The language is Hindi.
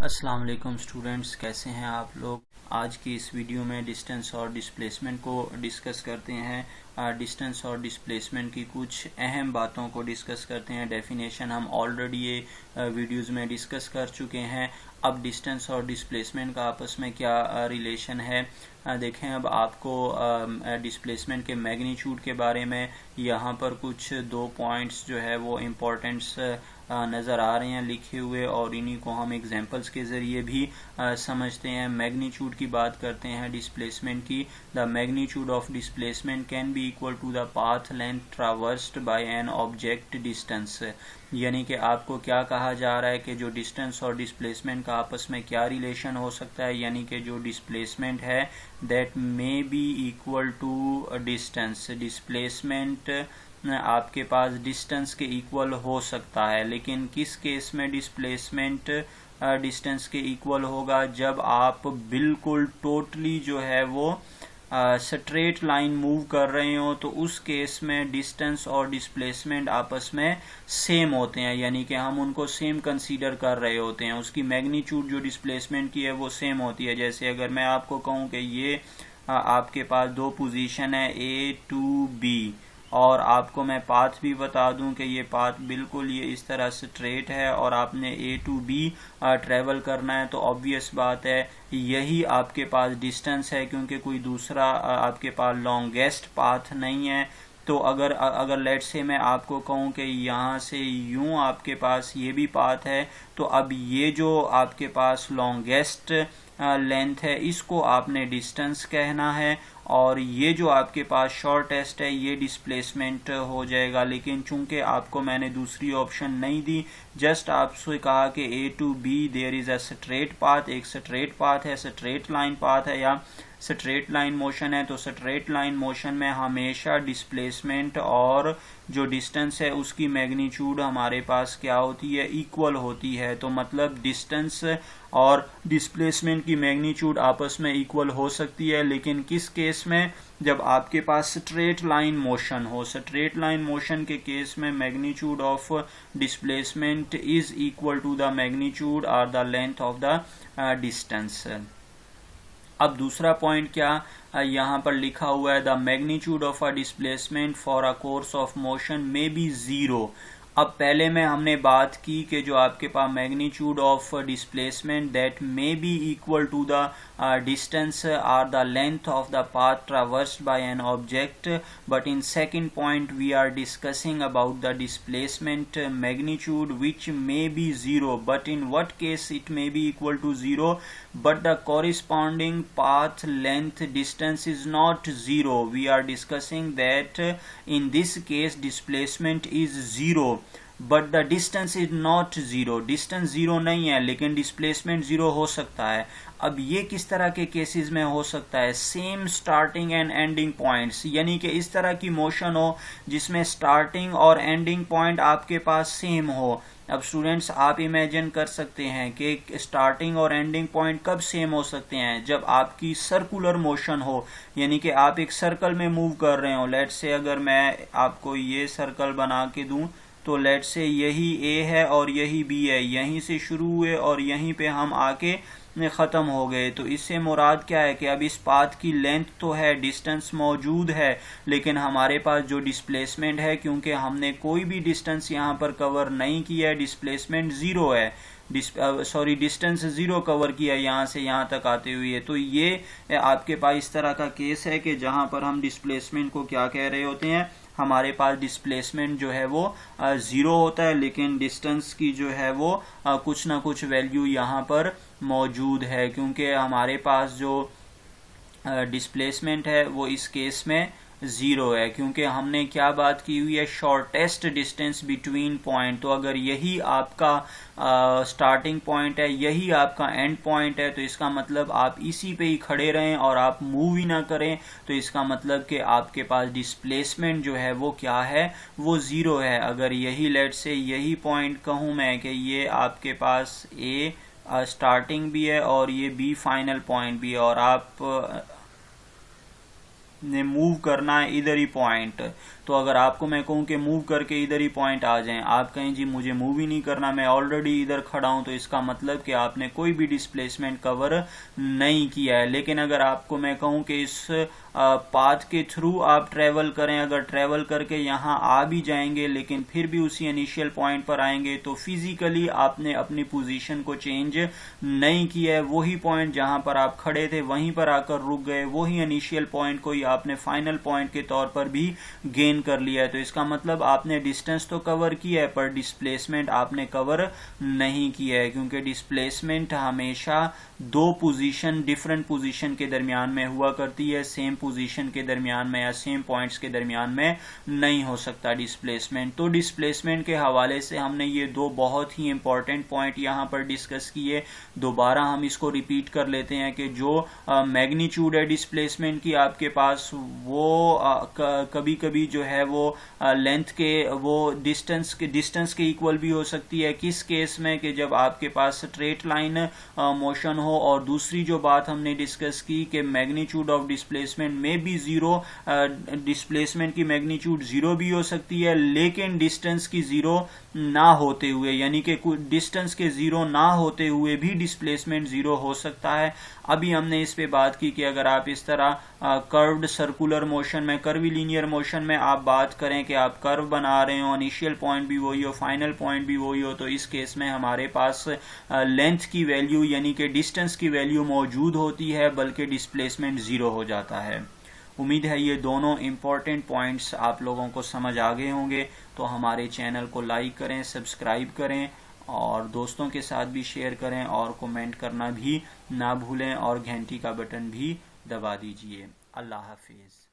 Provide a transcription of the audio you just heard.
अस्सलाम वालेकुम स्टूडेंट्स, कैसे हैं आप लोग। आज की इस वीडियो में डिस्टेंस और डिस्प्लेसमेंट को डिस्कस करते हैं। डिस्टेंस और डिस्प्लेसमेंट की कुछ अहम बातों को डिस्कस करते हैं। डेफिनेशन हम ऑलरेडी ये वीडियोस में डिस्कस कर चुके हैं। अब डिस्टेंस और डिस्प्लेसमेंट का आपस में क्या रिलेशन है देखें। अब आपको डिस्प्लेसमेंट के मैग्नीट्यूड के बारे में यहाँ पर कुछ दो पॉइंट्स जो है वो इम्पोर्टेंट्स नज़र आ रहे हैं लिखे हुए, और इन्हीं को हम एग्जांपल्स के ज़रिए भी समझते हैं। मैग्नीट्यूड की बात करते हैं डिस्प्लेसमेंट की। The magnitude of displacement can be equal to the path length traversed by an object distance. यानी कि आपको क्या कहा जा रहा है कि जो डिस्टेंस और डिस्प्लेसमेंट का आपस में क्या रिलेशन हो सकता है, यानी कि जो डिस्प्लेसमेंट है that may be equal to distance. Displacement आपके पास डिस्टेंस के इक्वल हो सकता है, लेकिन किस केस में डिस्प्लेसमेंट डिस्टेंस के इक्वल होगा? जब आप बिल्कुल टोटली जो है वो स्ट्रेट लाइन मूव कर रहे हो, तो उस केस में डिस्टेंस और डिस्प्लेसमेंट आपस में सेम होते हैं, यानी कि हम उनको सेम कंसीडर कर रहे होते हैं। उसकी मैग्नीट्यूड जो डिस्प्लेसमेंट की है वो सेम होती है। जैसे अगर मैं आपको कहूँ कि ये आपके पास दो पोजीशन है A to B, और आपको मैं पाथ भी बता दूं कि ये पाथ बिल्कुल ये इस तरह स्ट्रेट है और आपने A to B ट्रेवल करना है, तो ऑब्वियस बात है यही आपके पास डिस्टेंस है, क्योंकि कोई दूसरा आपके पास लॉन्गेस्ट पाथ नहीं है। तो अगर लेट्स से मैं आपको कहूँ कि यहाँ से यूं आपके पास ये भी पाथ है, तो अब ये जो आपके पास लॉन्गेस्ट लेंथ है इसको आपने डिस्टेंस कहना है, और ये जो आपके पास शॉर्टेस्ट है ये डिस्प्लेसमेंट हो जाएगा। लेकिन चूंकि आपको मैंने दूसरी ऑप्शन नहीं दी, जस्ट आपसे कहा कि A to B there is a straight path, एक स्ट्रेट पाथ है, स्ट्रेट लाइन पाथ है या स्ट्रेट लाइन मोशन है, तो स्ट्रेट लाइन मोशन में हमेशा डिस्प्लेसमेंट और जो डिस्टेंस है उसकी मैग्नीट्यूड हमारे पास क्या होती है? इक्वल होती है। तो मतलब डिस्टेंस और डिस्प्लेसमेंट की मैग्नीट्यूड आपस में इक्वल हो सकती है, लेकिन किस केस में? जब आपके पास स्ट्रेट लाइन मोशन हो। स्ट्रेट लाइन मोशन के केस में magnitude of displacement is equal to the magnitude or the length of the distance. अब दूसरा पॉइंट क्या यहाँ पर लिखा हुआ है? The magnitude of a displacement for a course of motion may be zero. अब पहले में हमने बात की कि जो आपके पास magnitude of displacement that may be equal to the distance or the length of the path traversed by an object, but in second point we are discussing about the displacement magnitude which may be zero, but in what case it may be equal to zero, but the corresponding path length distance is not zero. We are discussing that in this case displacement is zero, but the distance is not zero. Distance zero नहीं है, लेकिन displacement zero हो सकता है। अब ये किस तरह के केसेस में हो सकता है? Same starting and ending points, यानी कि इस तरह की मोशन हो जिसमें स्टार्टिंग और एंडिंग पॉइंट आपके पास सेम हो। अब स्टूडेंट्स आप इमेजिन कर सकते हैं कि स्टार्टिंग और एंडिंग पॉइंट कब सेम हो सकते हैं? जब आपकी सर्कुलर मोशन हो, यानी कि आप एक सर्कल में मूव कर रहे हो। लेट्स से अगर मैं आपको ये सर्कल बना के दूं, तो लेट्स से यही A है और यही B है, यहीं से शुरू हुए और यहीं पे हम आके ख़त्म हो गए। तो इससे मुराद क्या है कि अब इस पाथ की लेंथ तो है, डिस्टेंस मौजूद है, लेकिन हमारे पास जो डिस्प्लेसमेंट है, क्योंकि हमने कोई भी डिस्टेंस यहाँ पर कवर नहीं किया है, डिस्प्लेसमेंट ज़ीरो है। डिस्टेंस ज़ीरो कवर किया यहाँ से यहाँ तक आते हुए। तो ये आपके पास इस तरह का केस है कि जहाँ पर हम डिस्प्लेसमेंट को क्या कह रहे होते हैं? हमारे पास डिस्प्लेसमेंट जो है वो ज़ीरो होता है, लेकिन डिस्टेंस की जो है वो कुछ ना कुछ वैल्यू यहाँ पर मौजूद है, क्योंकि हमारे पास जो डिस्प्लेसमेंट है वो इस केस में ज़ीरो है, क्योंकि हमने क्या बात की हुई है? Shortest distance between point. तो अगर यही आपका स्टार्टिंग पॉइंट है, यही आपका एंड पॉइंट है, तो इसका मतलब आप इसी पे ही खड़े रहें और आप मूव ही ना करें, तो इसका मतलब कि आपके पास डिस्प्लेसमेंट जो है वो क्या है? वो ज़ीरो है। अगर यही लेट से यही पॉइंट कहूँ मैं कि ये आपके पास A स्टार्टिंग भी है और ये B फाइनल पॉइंट भी है, और आप आपने मूव करना है इधर ही पॉइंट। तो अगर आपको मैं कहूं कि मूव करके इधर ही पॉइंट आ जाएं, आप कहें जी मुझे मूव ही नहीं करना, मैं ऑलरेडी इधर खड़ा हूं, तो इसका मतलब कि आपने कोई भी डिस्प्लेसमेंट कवर नहीं किया है। लेकिन अगर आपको मैं कहूं कि इस पाथ के थ्रू आप ट्रेवल करें, अगर ट्रेवल करके यहाँ आ भी जाएंगे लेकिन फिर भी उसी इनिशियल पॉइंट पर आएंगे, तो फिजिकली आपने अपनी पोजीशन को चेंज नहीं किया है। वही पॉइंट जहां पर आप खड़े थे वहीं पर आकर रुक गए, वही इनिशियल पॉइंट को ही आपने फाइनल पॉइंट के तौर पर भी गेन कर लिया है। तो इसका मतलब आपने डिस्टेंस तो कवर किया है पर डिस्प्लेसमेंट आपने कवर नहीं किया है, क्योंकि डिस्प्लेसमेंट हमेशा दो पोजीशन डिफरेंट पोजीशन के दरमियान में हुआ करती है, सेम पोजीशन के दरमियान में या सेम पॉइंट्स के दरमियान में नहीं हो सकता डिस्प्लेसमेंट। तो डिस्प्लेसमेंट के हवाले से हमने ये दो बहुत ही इंपॉर्टेंट पॉइंट यहाँ पर डिस्कस किए। दोबारा हम इसको रिपीट कर लेते हैं कि जो मैग्नीट्यूड है डिस्प्लेसमेंट की आपके पास, वो कभी कभी जो है वो लेंथ के वो डिस्टेंस के इक्वल भी हो सकती है। किस केस में कि जब आपके पास स्ट्रेट लाइन मोशन हो, और दूसरी जो बात हमने डिस्कस की कि मैग्नीट्यूड ऑफ डिस्प्लेसमेंट में भी जीरो, डिस्प्लेसमेंट की मैग्नीट्यूड जीरो भी हो सकती है लेकिन डिस्टेंस की जीरो ना होते हुए, यानी कि डिस्टेंस के जीरो ना होते हुए भी डिस्प्लेसमेंट जीरो हो सकता है। अभी हमने इस पे बात की कि अगर आप इस तरह कर्व्ड सर्कुलर मोशन में, कर्वीलिनियर मोशन में आप बात करें कि आप कर्व बना रहे हो, इनिशियल पॉइंट भी वही हो, फाइनल पॉइंट भी वही हो, तो इस केस में हमारे पास लेंथ की वैल्यू यानी कि डिस्टेंस की वैल्यू मौजूद होती है, बल्कि डिस्प्लेसमेंट जीरो हो जाता है। उम्मीद है ये दोनों इंपॉर्टेंट पॉइंट्स आप लोगों को समझ आ गए होंगे। तो हमारे चैनल को लाइक करें, सब्सक्राइब करें और दोस्तों के साथ भी शेयर करें, और कमेंट करना भी ना भूलें, और घंटी का बटन भी दबा दीजिए। अल्लाह हाफिज।